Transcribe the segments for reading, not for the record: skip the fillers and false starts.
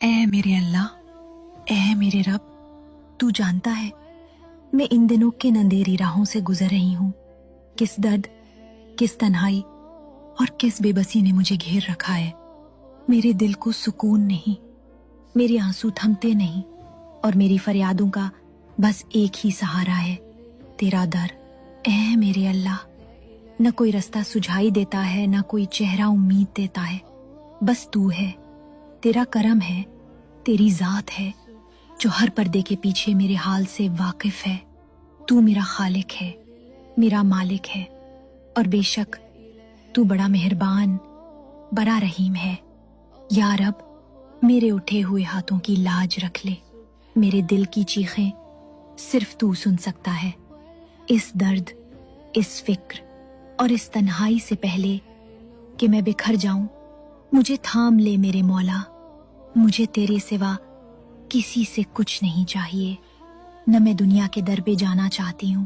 اے میرے اللہ، اے میرے رب، تو جانتا ہے میں ان دنوں کن اندھیری راہوں سے گزر رہی ہوں، کس درد، کس تنہائی اور کس بے بسی نے مجھے گھیر رکھا ہے۔ میرے دل کو سکون نہیں، میرے آنسو تھمتے نہیں، اور میری فریادوں کا بس ایک ہی سہارا ہے، تیرا در۔ اے میرے اللہ، نہ کوئی رستہ سجھائی دیتا ہے، نہ کوئی چہرہ امید دیتا ہے، بس تو ہے، تیرا کرم ہے، تیری ذات ہے جو ہر پردے کے پیچھے میرے حال سے واقف ہے۔ تو میرا خالق ہے، میرا مالک ہے، اور بے شک تو بڑا مہربان، بڑا رحیم ہے۔ یا رب، میرے اٹھے ہوئے ہاتھوں کی لاج رکھ لے، میرے دل کی چیخیں صرف تو سن سکتا ہے۔ اس درد، اس فکر اور اس تنہائی سے پہلے کہ میں بکھر جاؤں، مجھے تھام لے میرے مولا۔ مجھے تیرے سوا کسی سے کچھ نہیں چاہیے، نہ میں دنیا کے در پہ جانا چاہتی ہوں،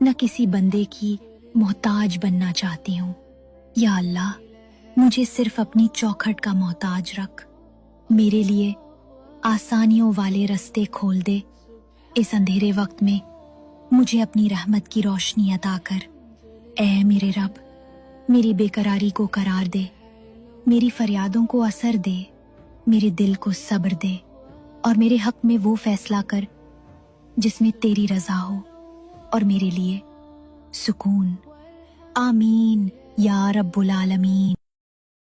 نہ کسی بندے کی محتاج بننا چاہتی ہوں۔ یا اللہ، مجھے صرف اپنی چوکھٹ کا محتاج رکھ، میرے لیے آسانیوں والے رستے کھول دے۔ اس اندھیرے وقت میں مجھے اپنی رحمت کی روشنی عطا کر۔ اے میرے رب، میری بے قراری کو قرار دے، میری فریادوں کو اثر دے، میرے دل کو صبر دے، اور میرے حق میں وہ فیصلہ کر جس میں تیری رضا ہو اور میرے لیے سکون۔ آمین یا رب العالمین۔